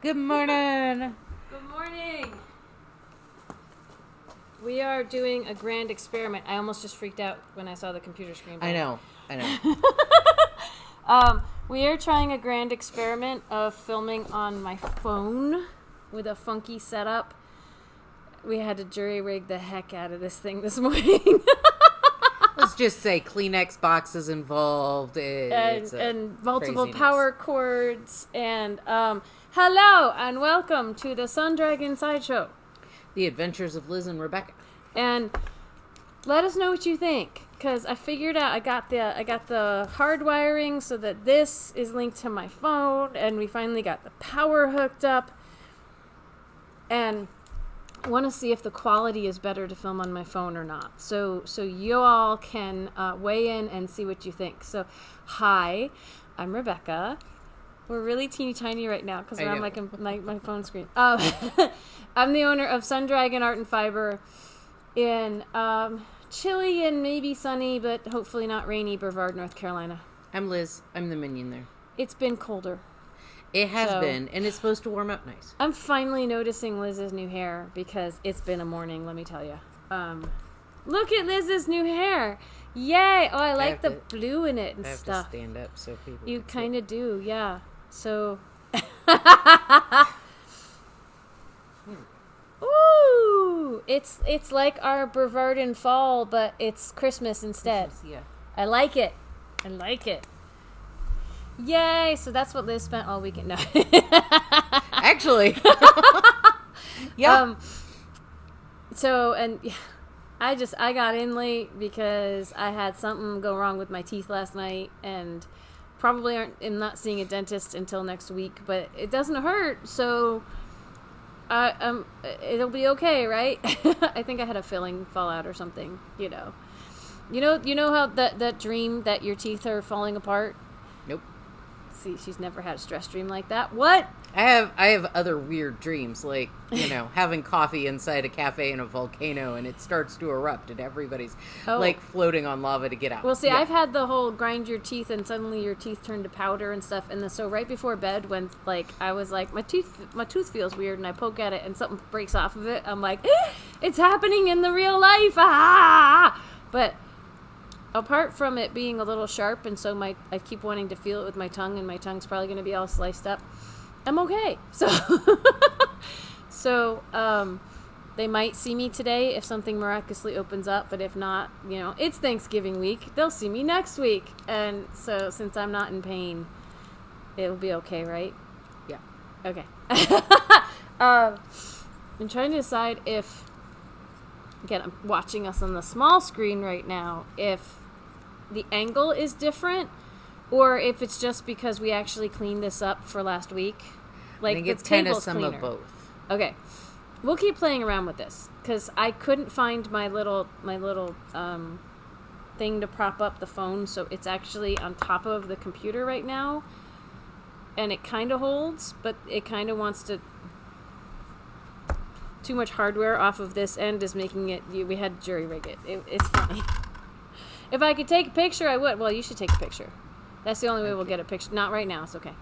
Good morning. Good morning. We are doing a grand experiment. I almost just freaked out when I saw the computer screen. I know. We are trying a grand experiment of filming on my phone with a funky setup. We had to jury rig the heck out of this thing this morning. Let's just say Kleenex boxes involved. And multiple craziness. power cords. And hello and welcome to the Sun Dragon Sideshow. The Adventures of Liz and Rebecca. And let us know what you think, because I figured out I got the hard wiring so that this is linked to my phone, and we finally got the power hooked up. And I want to see if the quality is better to film on my phone or not. So you all can weigh in and see what you think. So, hi, I'm Rebecca. We're really teeny tiny right now because we're on my phone screen. I'm the owner of Sun Dragon Art and Fiber in chilly and maybe sunny, but hopefully not rainy, Brevard, North Carolina. I'm Liz. I'm the minion there. It's been colder. It has been, and it's supposed to warm up nice. I'm finally noticing Liz's new hair because it's been a morning, let me tell you. Look at Liz's new hair. Yay! Oh, I like the blue in it and stuff. I have to stand up so people You kind of do, yeah. So, ooh, it's like our Brevarden fall, but it's Christmas instead. Yeah. I like it. Yay! So that's what Liz spent all weekend. No. Actually. Yeah. So, and I got in late because I had something go wrong with my teeth last night, and probably am not seeing a dentist until next week, but it doesn't hurt, so it'll be okay, right? I think I had a filling fall out or something, you know how that dream that your teeth are falling apart? Nope. See, she's never had a stress dream like that. What? I have other weird dreams, like, having coffee inside a cafe in a volcano and it starts to erupt and everybody's like floating on lava to get out. Well, see, yeah. I've had the whole grind your teeth and suddenly your teeth turn to powder and stuff. And so right before bed, when I was like, my tooth feels weird, and I poke at it and something breaks off of it, I'm like, it's happening in the real life. Ah! But apart from it being a little sharp, and so I keep wanting to feel it with my tongue, and my tongue's probably going to be all sliced up, I'm okay. So they might see me today if something miraculously opens up, but if not, it's Thanksgiving week. They'll see me next week. And so since I'm not in pain, it'll be okay, right? Yeah. Okay. I'm trying to decide if, again, I'm watching us on the small screen right now, if the angle is different, or if it's just because we actually cleaned this up for last week. Like, I think it's kind of some of both. Okay, we'll keep playing around with this because I couldn't find my little thing to prop up the phone, so it's actually on top of the computer right now, and it kind of holds, but it kind of wants to. Too much hardware off of this end is making it. We had to jury rig it. It's funny. If I could take a picture, I would. Well, you should take a picture. That's the only way we'll get a picture. Not right now. It's okay.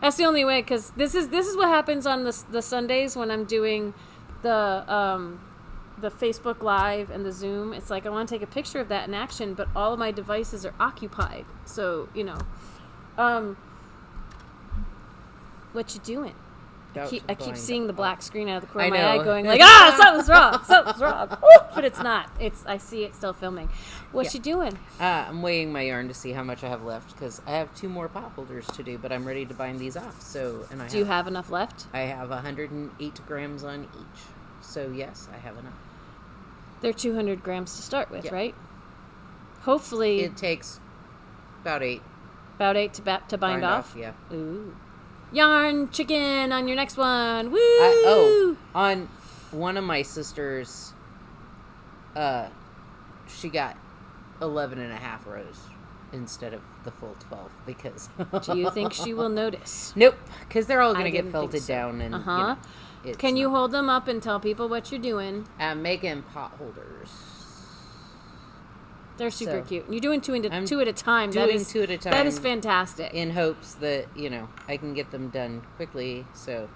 That's the only way, because this is what happens on the Sundays when I'm doing the Facebook Live and the Zoom. It's like I want to take a picture of that in action, but all of my devices are occupied. So what you doing? I keep seeing the black screen out of the corner of my eye going like, something's wrong. But it's not. I see it still filming. What you doing? I'm weighing my yarn to see how much I have left, because I have 2 more pop holders to do, but I'm ready to bind these off. Do you have enough left? I have 108 grams on each. So yes, I have enough. They're 200 grams to start with, right? Hopefully. It takes about 8. About 8 to bind off? Yeah. Ooh. Yarn chicken on your next one. Woo! On one of my sisters, she got 11 and a half rows instead of the full 12 because. Do you think she will notice? Nope, because they're all going to get felted down and. Can you hold them up and tell people what you're doing? I'm making pot holders. They're super So, cute. You're doing two at a time. Doing two at a time. That is fantastic. In hopes that, I can get them done quickly. So,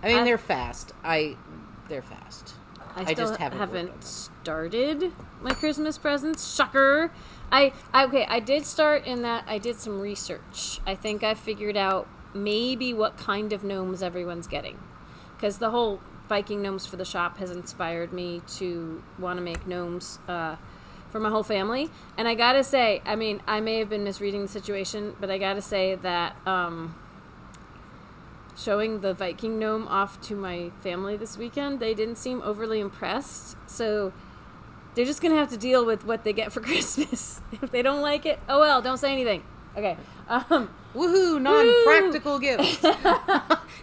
they're fast. They're fast. I just haven't started my Christmas presents. Shocker. I did start in that I did some research. I think I figured out maybe what kind of gnomes everyone's getting. Because the whole Viking Gnomes for the shop has inspired me to want to make gnomes for my whole family. And I gotta say, I mean, I may have been misreading the situation, but I gotta say that showing the Viking Gnome off to my family this weekend, they didn't seem overly impressed. So they're just gonna have to deal with what they get for Christmas. If they don't like it, oh well, don't say anything. Okay. Woohoo! Non-practical gifts.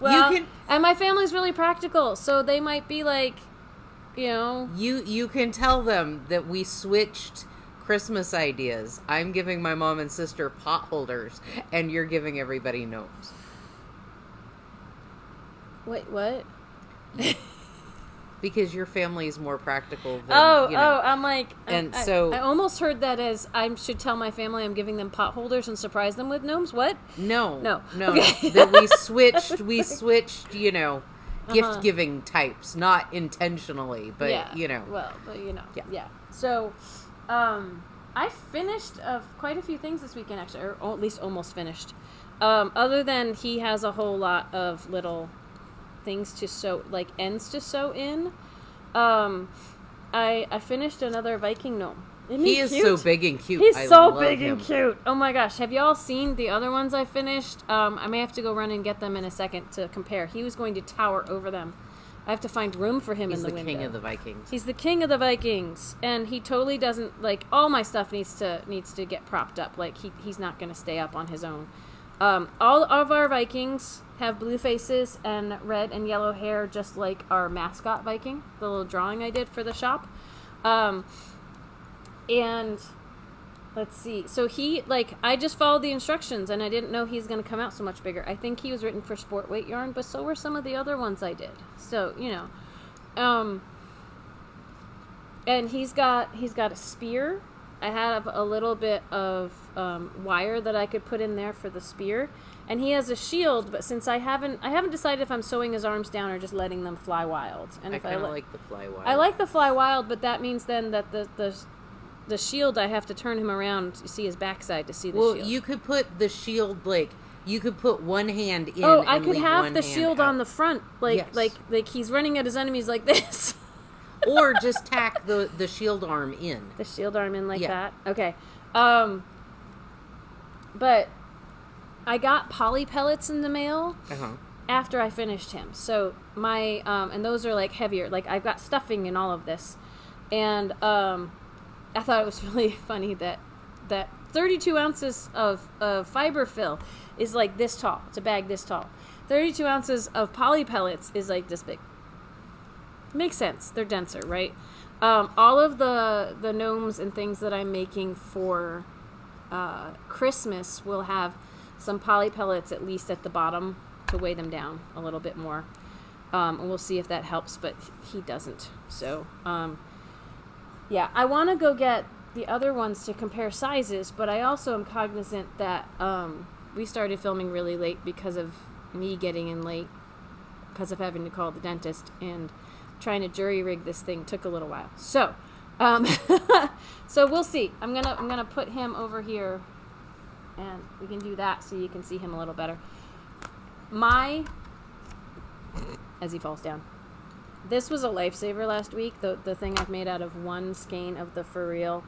Well, and my family's really practical, so they might be like, You can tell them that we switched Christmas ideas. I'm giving my mom and sister pot holders, and you're giving everybody gnomes. Wait, what? Because your family is more practical than, I'm like... And I almost heard that as I should tell my family I'm giving them pot holders and surprise them with gnomes. What? No. Okay. That we switched, gift-giving types. Not intentionally, but, Well, but Yeah. So, I finished quite a few things this weekend, actually, or at least almost finished. Other than he has a whole lot of little things to sew, like ends to sew in. I finished another Viking Gnome. He is so big and cute. He's so big and cute. Oh my gosh. Have y'all seen the other ones I finished? I may have to go run and get them in a second to compare. He was going to tower over them. I have to find room for him in the window. He's the king of the Vikings. He's the king of the Vikings. And he totally doesn't, like, all my stuff needs to get propped up. Like, he's not going to stay up on his own. All of our Vikings have blue faces and red and yellow hair, just like our mascot Viking, the little drawing I did for the shop. And let's see. So I just followed the instructions, and I didn't know he's going to come out so much bigger. I think he was written for sport weight yarn, but so were some of the other ones I did. So, and he's got a spear. I have a little bit of wire that I could put in there for the spear, and he has a shield. But since I haven't decided if I'm sewing his arms down or just letting them fly wild. And I kind of like the fly wild. I like the fly wild, but that means then that the shield, I have to turn him around to see his backside to see the shield. Well, you could put the shield you could put one hand in. Oh, I could have the shield on the front, like he's running at his enemies like this. Or just tack the shield arm in. The shield arm in that? Okay. But I got poly pellets in the mail after I finished him. So my, and those are like heavier. Like I've got stuffing in all of this. And I thought it was really funny that 32 ounces of fiber fill is like this tall. It's a bag this tall. 32 ounces of poly pellets is like this big. Makes sense. They're denser, right? All of the gnomes and things that I'm making for Christmas will have some poly pellets at least at the bottom to weigh them down a little bit more. And we'll see if that helps, but he doesn't. So, yeah, I want to go get the other ones to compare sizes, but I also am cognizant that we started filming really late because of me getting in late because of having to call the dentist, and trying to jury rig this thing took a little while. So, so we'll see. I'm gonna put him over here, and we can do that so you can see him a little better. As he falls down. This was a lifesaver last week. The thing I've made out of one skein of the for real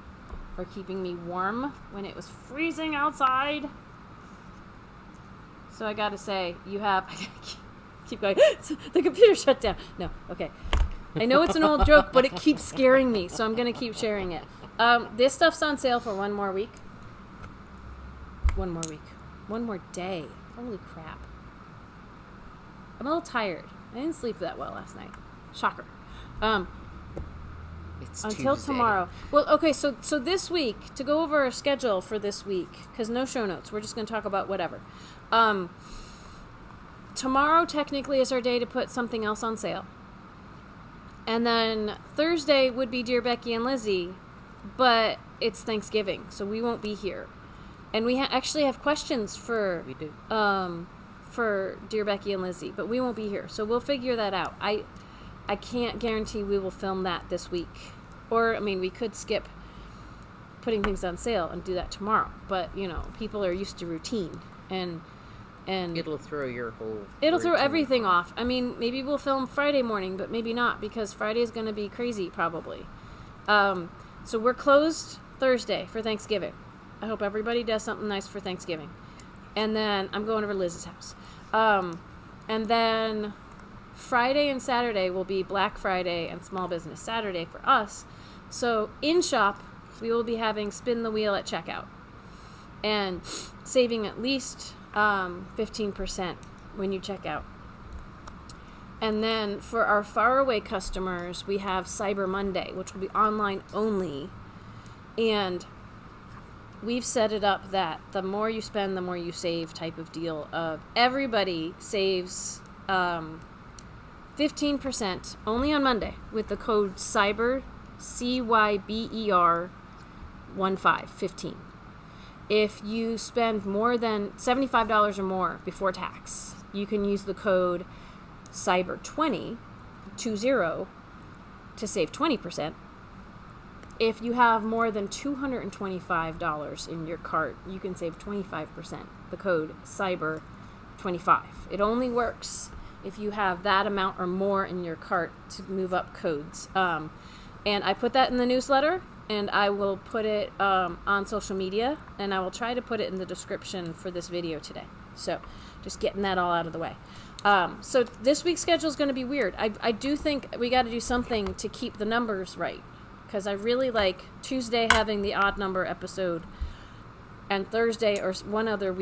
for keeping me warm when it was freezing outside. So I gotta say, you have. Keep going. The computer shut down. No, okay. I know it's an old joke, but it keeps scaring me, so I'm going to keep sharing it. This stuff's on sale for one more week. One more day. Holy crap. I'm a little tired. I didn't sleep that well last night. Shocker. It's until Tuesday. Tomorrow. Well, okay, so this week, to go over our schedule for this week, because no show notes, we're just going to talk about whatever. Tomorrow technically is our day to put something else on sale. And then Thursday would be Dear Becky and Lizzie, but it's Thanksgiving, so we won't be here. And we actually have questions for Dear Becky and Lizzie, but we won't be here, so we'll figure that out. I can't guarantee we will film that this week. Or, I mean, we could skip putting things on sale and do that tomorrow. But, you know, people are used to routine. And it'll throw your whole... It'll throw everything off. I mean, maybe we'll film Friday morning, but maybe not, because Friday is going to be crazy, probably. So we're closed Thursday for Thanksgiving. I hope everybody does something nice for Thanksgiving. And then I'm going over to Liz's house. And then Friday and Saturday will be Black Friday and Small Business Saturday for us. So in shop, we will be having spin the wheel at checkout and saving at least 15% when you check out. And then for our faraway customers, we have Cyber Monday, which will be online only. And we've set it up that the more you spend, the more you save type of deal. Everybody saves 15% only on Monday with the code CYBER, CYBER 15. If you spend more than $75 or more before tax, you can use the code CYBER20 to save 20%. If you have more than $225 in your cart, you can save 25%. The code CYBER25. It only works if you have that amount or more in your cart to move up codes. And I put that in the newsletter, and I will put it on social media, and I will try to put it in the description for this video today. So just getting that all out of the way. So this week's schedule is going to be weird. I do think we got to do something to keep the numbers right, because I really like Tuesday having the odd number episode, and Thursday or one other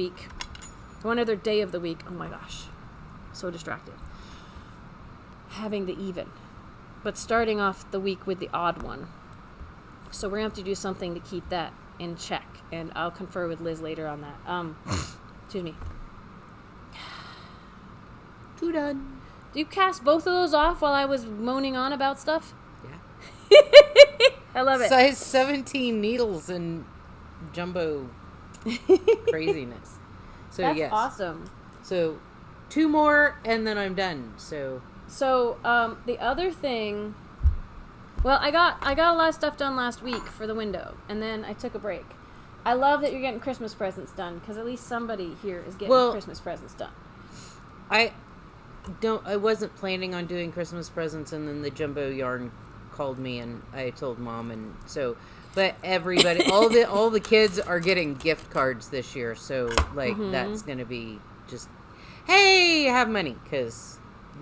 day of the week. Oh my gosh, so distracted. Having the even, but starting off the week with the odd one. So we're going to have to do something to keep that in check, and I'll confer with Liz later on that. Excuse me. Too done. Do you cast both of those off while I was moaning on about stuff? Yeah. I love it. Size 17 needles and jumbo craziness. So That's yes. awesome. So 2 more and then I'm done. So the other thing, well, I got a lot of stuff done last week for the window, and then I took a break. I love that you're getting Christmas presents done, because at least somebody here is getting Christmas presents done. I wasn't planning on doing Christmas presents, and then the jumbo yarn called me, and I told Mom, and so, but everybody, all the kids are getting gift cards this year, so like that's gonna be just, hey, have money,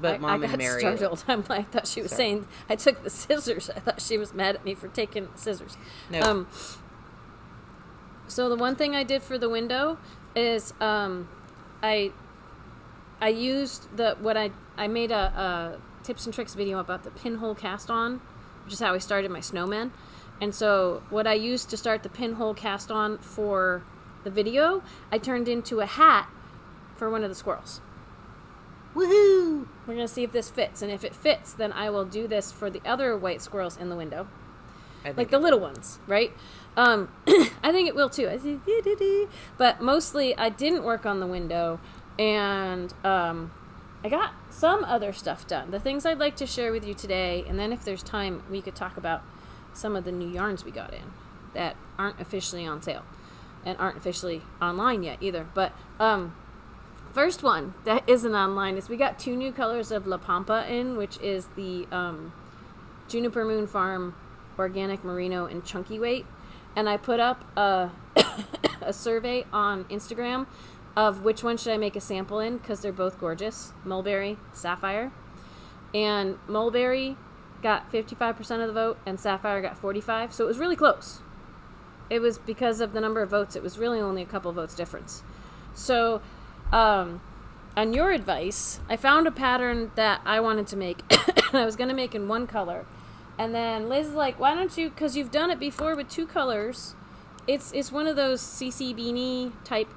but Mom and Mary. I got startled. I thought she was saying I took the scissors. I thought she was mad at me for taking scissors. No. So the one thing I did for the window is I used I made a tips and tricks video about the pinhole cast on, which is how I started my snowman. And so what I used to start the pinhole cast on for the video, I turned into a hat for one of the squirrels. Woohoo! We're going to see if this fits. And if it fits, then I will do this for the other white squirrels in the window. Like the little ones, right? I think it will too. But mostly I didn't work on the window. And I got some other stuff done. The things I'd like to share with you today, and then if there's time, we could talk about some of the new yarns we got in that aren't officially on sale and aren't officially online yet either. But first one that isn't online is we got 2 new colors of La Pampa in, which is the Juniper Moon Farm Organic Merino in chunky weight. And I put up a survey on Instagram of which one should I make a sample in, because they're both gorgeous. Mulberry, Sapphire. And Mulberry got 55% of the vote, and Sapphire got 45%. So it was really close. It was because of the number of votes. It was really only a couple of votes difference. So, on your advice, I found a pattern that I wanted to make. And I was going to make in 1 color. And then Liz is like, why don't you, because you've done it before with 2 colors. It's one of those CC beanie type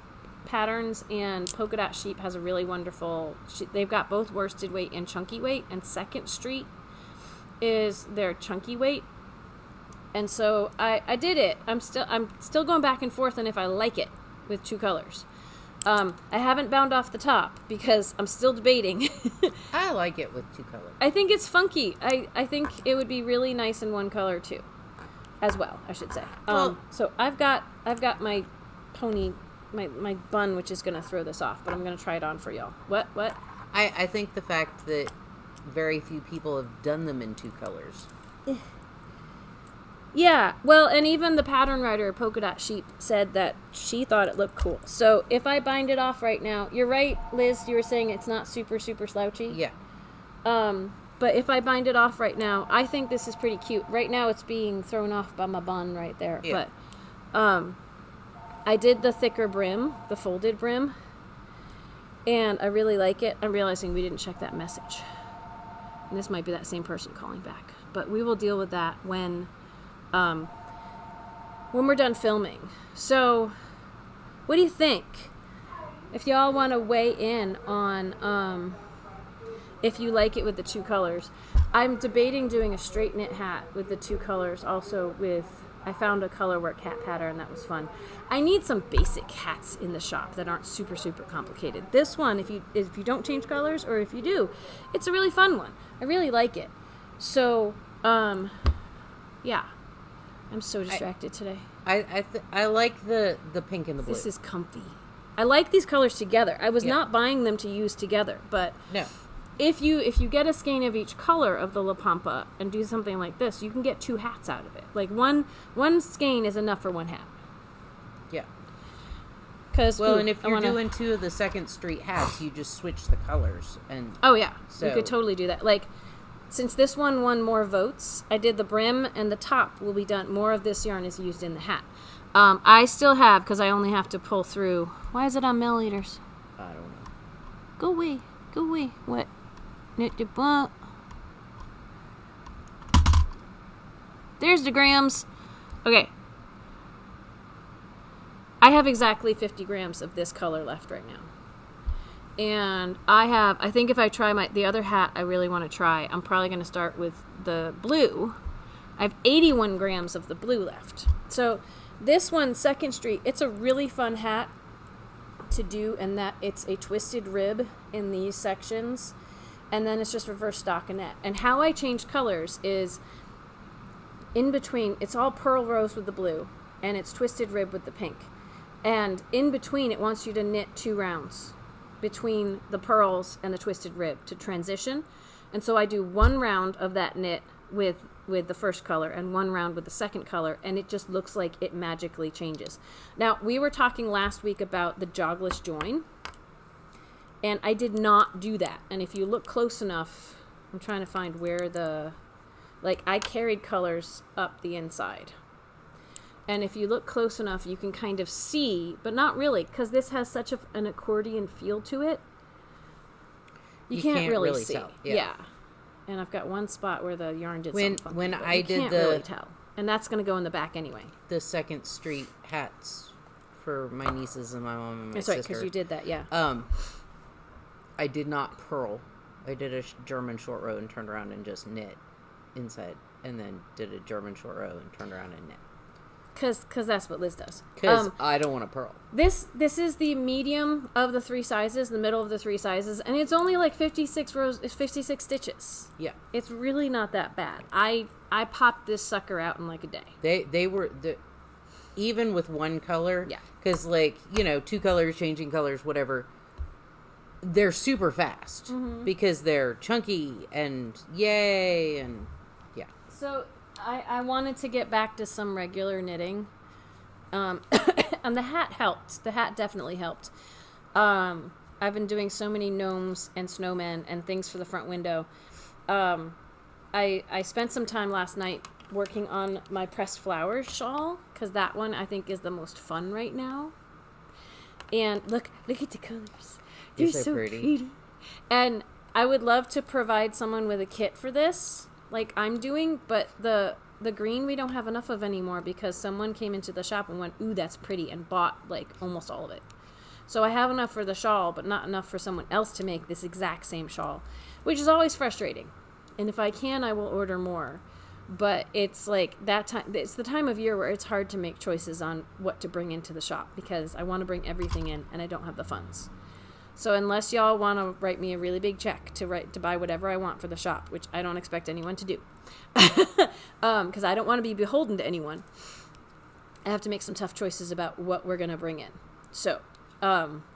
patterns, and Polka Dot Sheep has a really wonderful, they've got both worsted weight and chunky weight, and Second Street is their chunky weight, And so I did it. I'm still going back and forth on if I like it with 2 colors. I haven't bound off the top because I'm still debating. I like it with 2 colors. I think it's funky. I think it would be really nice in 1 color too, as well, I should say. Well, so I've got my pony, my bun, which is going to throw this off, but I'm going to try it on for y'all. What? I think the fact that very few people have done them in 2 colors. Yeah, well, and even the pattern writer, Polka Dot Sheep, said that she thought it looked cool. So if I bind it off right now, you're right, Liz, you were saying it's not super, super slouchy. Yeah. But if I bind it off right now, I think this is pretty cute. Right now it's being thrown off by my bun right there. Yeah. But I did the thicker brim, the folded brim, and I really like it. I'm realizing we didn't check that message. And this might be that same person calling back. But we will deal with that when we're done filming. So, what do you think? If y'all want to weigh in on if you like it with the 2 colors. I'm debating doing a straight knit hat with the 2 colors. Also I found a color work hat pattern that was fun. I need some basic hats in the shop that aren't super, super complicated. This one, if you don't change colors, or if you do, it's a really fun one. I really like it. So, yeah. I'm so distracted today. I like the pink and the blue. This is comfy. I like these colors together. I was not buying them to use together, but no. If you get a skein of each color of the La Pampa and do something like this, you can get 2 hats out of it. Like one skein is enough for 1 hat. Yeah. Because and if you're doing 2 of the 2nd Street hats, you just switch the colors and. Oh yeah, so. You could totally do that. Like, since this one won more votes, I did the brim and the top will be done. More of this yarn is used in the hat. I still have, because I only have to pull through. Why is it on milliliters? I don't know. Go away. What? There's the grams. Okay. I have exactly 50 grams of this color left right now. And I think if I try the other hat I really want to try, I'm probably going to start with the blue. I have 81 grams of the blue left. So this one, 2nd Street, it's a really fun hat to do, and that it's a twisted rib in these sections, and then it's just reverse stockinette. And how I change colors is in between, it's all pearl rose with the blue, and it's twisted rib with the pink. And in between, it wants you to knit 2 rounds between the pearls and the twisted rib to transition. And so I do 1 round of that knit with the first color and 1 round with the second color, and it just looks like it magically changes. Now, we were talking last week about the jogless join, and I did not do that. And if you look close enough, I'm trying to find where I carried colors up the inside. And if you look close enough, you can kind of see, but not really, because this has such an accordion feel to it. You can't really see. Tell. Yeah. And I've got one spot where the yarn did something when funky, I did can't really tell. And that's going to go in the back anyway. The 2nd Street hats for my nieces and my mom and my That's sister. right, because you did that, yeah. I did not purl. I did a German short row and turned around and just knit inside, and then did a German short row and turned around and knit. Because that's what Liz does. Because I don't want to purl. This is the medium of the 3 sizes, the middle of the 3 sizes, and it's only like 56 rows, 56 stitches. Yeah. It's really not that bad. I popped this sucker out in like a day. They were, even with 1 color, yeah. Because 2 colors, changing colors, whatever, they're super fast. Mm-hmm. Because they're chunky and yay and yeah. So I wanted to get back to some regular knitting. And the hat helped. The hat definitely helped. I've been doing so many gnomes and snowmen and things for the front window. I spent some time last night working on my pressed flowers shawl, because that one I think is the most fun right now. And look at the colors. They're so pretty. And I would love to provide someone with a kit for this, like I'm doing, but the green we don't have enough of anymore because someone came into the shop and went, ooh, that's pretty, and bought like almost all of it. So I have enough for the shawl, but not enough for someone else to make this exact same shawl, which is always frustrating. And if I can, I will order more. But it's like that time. It's the time of year where it's hard to make choices on what to bring into the shop because I want to bring everything in and I don't have the funds. So unless y'all want to write me a really big check to buy whatever I want for the shop, which I don't expect anyone to do, because I don't want to be beholden to anyone, I have to make some tough choices about what we're gonna bring in. So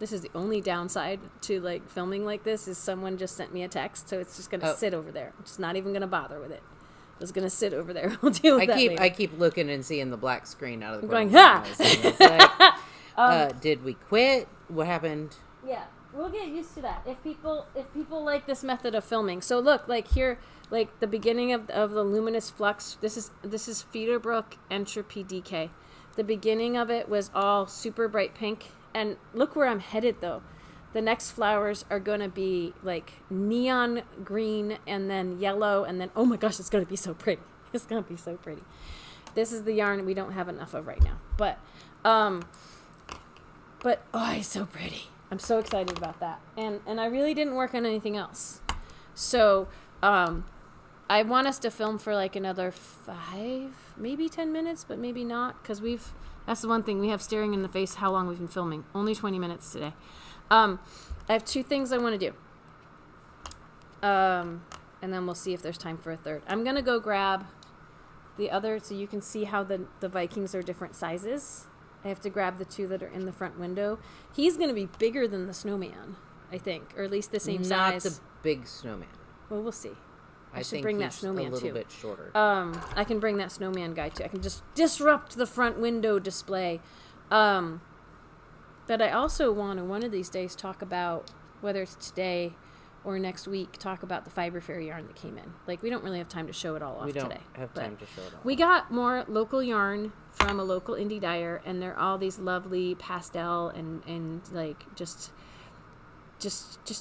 this is the only downside to like filming like this is someone just sent me a text, so it's just gonna sit over there. I'm just not even gonna bother with it. It's gonna sit over there. We'll deal with that later. I keep looking and seeing the black screen out of the corner. Going, ha! Like, did we quit? What happened? Yeah, we'll get used to that. If people like this method of filming. So look, like here, like the beginning of the luminous flux. This is Fyberspates Entropy DK. The beginning of it was all super bright pink, and look where I'm headed though. The next flowers are going to be like neon green and then yellow and then, oh my gosh, it's going to be so pretty. It's going to be so pretty. This is the yarn we don't have enough of right now. But oh, it's so pretty. I'm so excited about that. And I really didn't work on anything else. So I want us to film for like another 5, maybe 10 minutes, but maybe not. Because that's the one thing. We have staring in the face how long we've been filming. Only 20 minutes today. I have 2 things I want to do. And then we'll see if there's time for a third. I'm going to go grab the other so you can see how the Vikings are different sizes. I have to grab the 2 that are in the front window. He's going to be bigger than the snowman, I think. Or at least the same size. Not the big snowman. Well, we'll see. I should think bring that he's snowman a little too. bit shorter. I can bring that snowman guy too. I can just disrupt the front window display. But I also want to one of these days talk about, whether it's today or next week, talk about the Fiber Fairy yarn that came in. Like, we don't really have time to show it all off today. We don't have time to show it all. We got more local yarn from a local indie dyer, and they're all these lovely pastel and like just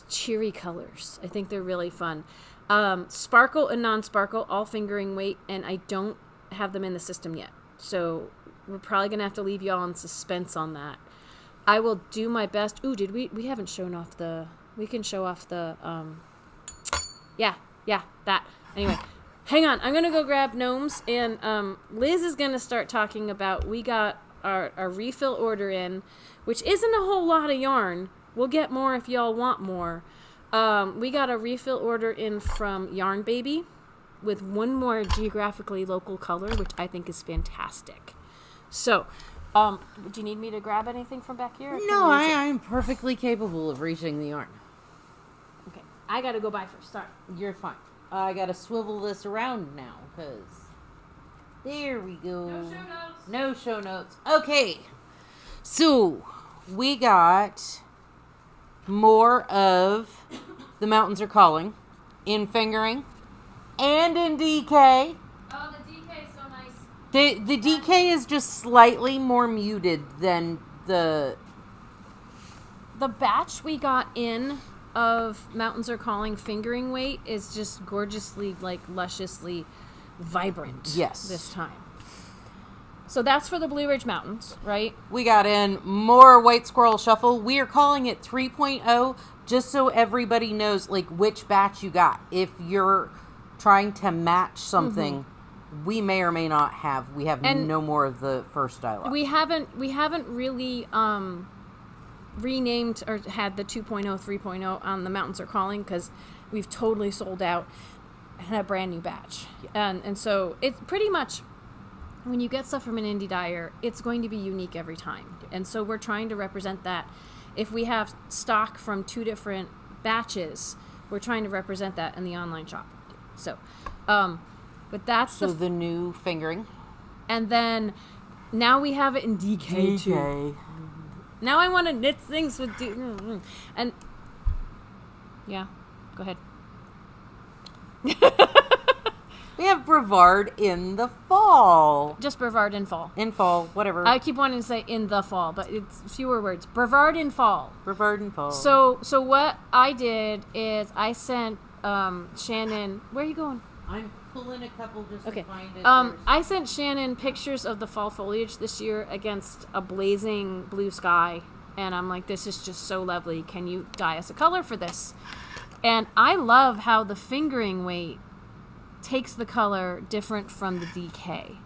cheery colors. I think they're really fun. Sparkle and non-sparkle, all fingering weight, and I don't have them in the system yet. So we're probably going to have to leave y'all in suspense on that. I will do my best. Ooh, we haven't shown off we can show off the, yeah, that. Anyway, hang on. I'm going to go grab gnomes, and Liz is going to start talking about, we got our refill order in, which isn't a whole lot of yarn. We'll get more if y'all want more. We got a refill order in from Yarn Baby with one more geographically local color, which I think is fantastic. So, do you need me to grab anything from back here? No, I'm perfectly capable of reaching the yarn. Okay, I gotta go by first. Sorry. You're fine. I gotta swivel this around now, because there we go. No show notes. No show notes. Okay, so we got more of The Mountains Are Calling in fingering and in DK. Oh, the DK is so nice. The DK is just slightly more muted than the batch we got in of Mountains Are Calling fingering weight is just gorgeously, like, lusciously vibrant. Yes. This time. So that's for the Blue Ridge Mountains, right? We got in more White Squirrel Shuffle. We are calling it 3.0 just so everybody knows, like, which batch you got. If you're trying to match something, we may or may not have. We have no more of the first dialogue. We haven't really renamed or had the 2.0, 3.0 on The Mountains Are Calling because we've totally sold out and a brand new batch. Yeah. And so it's pretty much, when you get stuff from an indie dyer, it's going to be unique every time. And so we're trying to represent that. If we have stock from 2 different batches, we're trying to represent that in the online shop. So, but that's the new fingering. And then now we have it in DK too. Now I want to knit things with and yeah, go ahead. We have Brevard in the fall. Just Brevard in fall. In fall, whatever. I keep wanting to say in the fall, but it's fewer words. Brevard in fall. Brevard in fall. So what I did is I sent Shannon. Where are you going? I'm pulling a couple just to find it. I sent Shannon pictures of the fall foliage this year against a blazing blue sky, and I'm like, this is just so lovely. Can you dye us a color for this? And I love how the fingering weight takes the color different from the DK.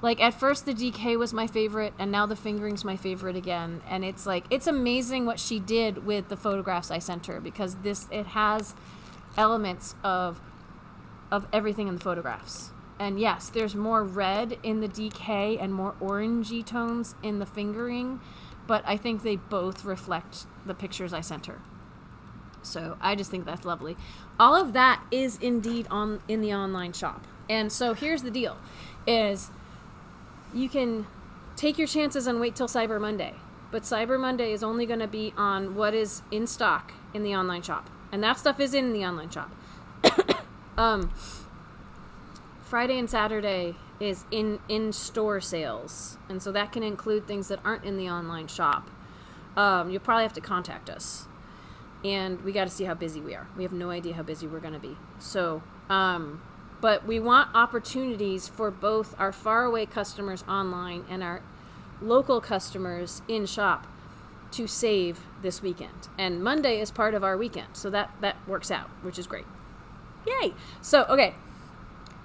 Like, at first the DK was my favorite, and now the fingering's my favorite again. And it's like, it's amazing what she did with the photographs I sent her, because it has elements of everything in the photographs. And yes, there's more red in the DK and more orangey tones in the fingering, but I think they both reflect the pictures I sent her. So I just think that's lovely. All of that is indeed in the online shop. And so here's the deal, is you can take your chances and wait till Cyber Monday. But Cyber Monday is only going to be on what is in stock in the online shop. And that stuff is in the online shop. Friday and Saturday is in-store sales. And so that can include things that aren't in the online shop. You'll probably have to contact us. And we got to see how busy we are. We have no idea how busy we're going to be. So, but we want opportunities for both our faraway customers online and our local customers in shop to save this weekend. And Monday is part of our weekend. So that works out, which is great. Yay! So, okay.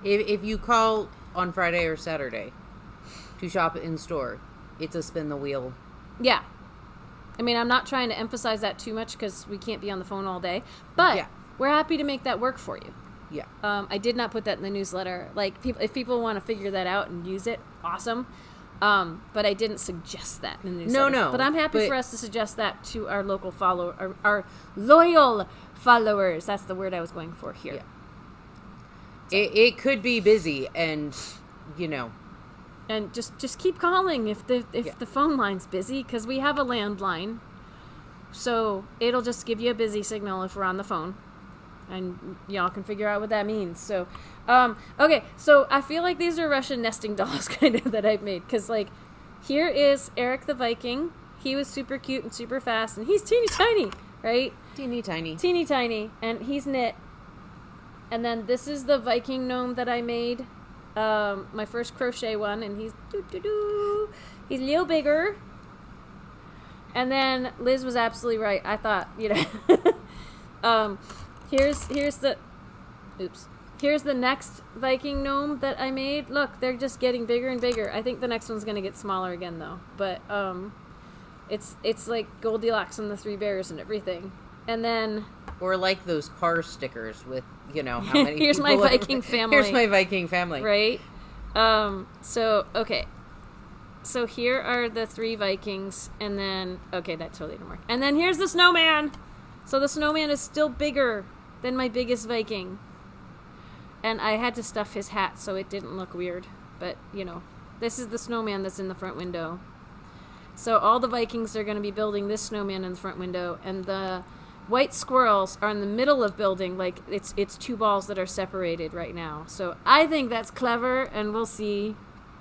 If you call on Friday or Saturday to shop in store, it's a spin the wheel. Yeah. I mean, I'm not trying to emphasize that too much because we can't be on the phone all day. But we're happy to make that work for you. Yeah. I did not put that in the newsletter. Like, if people want to figure that out and use it, awesome. But I didn't suggest that in the newsletter. No. But I'm happy for us to suggest that to our local our loyal followers. That's the word I was going for here. Yeah. So. It could be busy, and and just keep calling if the phone line's busy, because we have a landline, so it'll just give you a busy signal if we're on the phone, and y'all can figure out what that means. So okay, so I feel like these are Russian nesting dolls kind of that I've made, because like here is Erik the Viking. He was super cute and super fast, and he's teeny tiny, right? Teeny tiny, and he's knit. And then this is the Viking Gnome that I made, my first crochet one, and he's he's a little bigger. And then Liz was absolutely right. I thought, here's the next Viking Gnome that I made. Look, they're just getting bigger and bigger. I think the next one's gonna get smaller again though. But it's like Goldilocks and the Three Bears and everything. And then, or like those car stickers with, how many here's my Viking family. Here's my Viking family. Right? So, okay. So here are the 3 Vikings, and then, okay, that totally didn't work. And then here's the snowman. So the snowman is still bigger than my biggest Viking. And I had to stuff his hat so it didn't look weird. But, this is the snowman that's in the front window. So all the Vikings are going to be building this snowman in the front window, and the white squirrels are in the middle of building, like it's 2 balls that are separated right now. So I think that's clever, and we'll see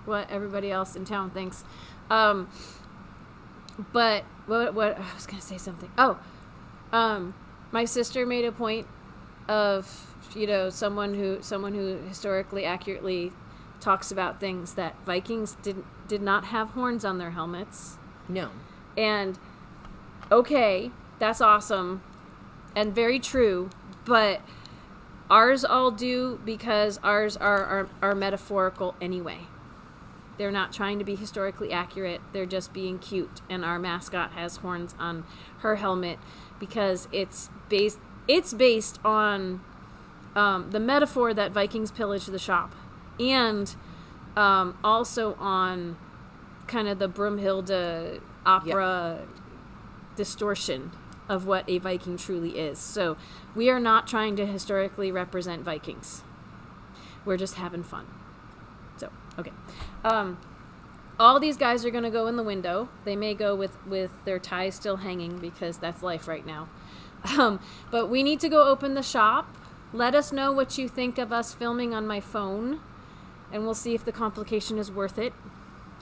what everybody else in town thinks. But what I was gonna say something. My sister made a point of someone who historically accurately talks about things that Vikings did not have horns on their helmets. No. And okay, that's awesome. And very true, but ours all do, because ours are metaphorical anyway. They're not trying to be historically accurate. They're just being cute. And our mascot has horns on her helmet because it's based on the metaphor that Vikings pillaged the shop, and also on kind of the Brumhilde opera distortion of what a Viking truly is. So we are not trying to historically represent Vikings. We're just having fun. So, okay. All these guys are going to go in the window. They may go with their ties still hanging, because that's life right now. But we need to go open the shop. Let us know what you think of us filming on my phone, and we'll see if the complication is worth it.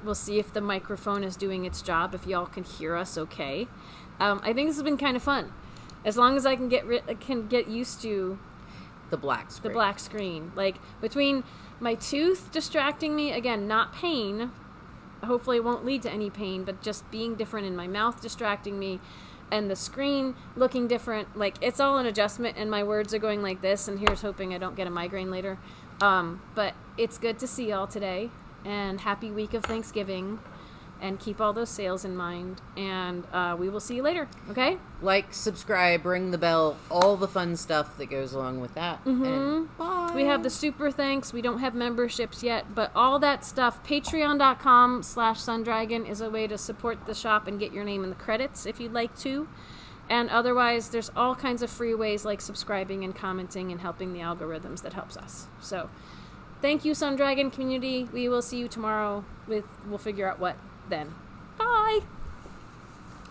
We'll see if the microphone is doing its job, if y'all can hear us okay. I think this has been kind of fun, as long as I can get used to the black screen. Like, between my tooth distracting me, again, not pain, hopefully it won't lead to any pain, but just being different in my mouth distracting me, and the screen looking different. Like, it's all an adjustment, and my words are going like this, and here's hoping I don't get a migraine later. But it's good to see y'all today, and happy week of Thanksgiving, and keep all those sales in mind, and we will see you later, okay? Like, subscribe, ring the bell, all the fun stuff that goes along with that. And bye. We have the super thanks. We don't have memberships yet, but all that stuff, patreon.com/sundragon is a way to support the shop and get your name in the credits if you'd like to. And otherwise, there's all kinds of free ways like subscribing and commenting and helping the algorithms that helps us. So thank you, Sun Dragon community. We will see you tomorrow we'll figure out what then. Bye.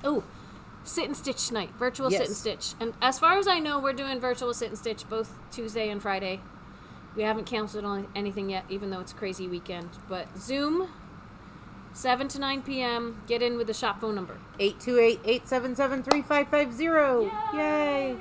Oh, sit and stitch night, virtual sit and stitch. And as far as I know, we're doing virtual sit and stitch both Tuesday and Friday. We haven't canceled on anything yet, even though it's a crazy weekend. But Zoom, 7 to 9 p.m. Get in with the shop phone number. 828-877-3550. Yay!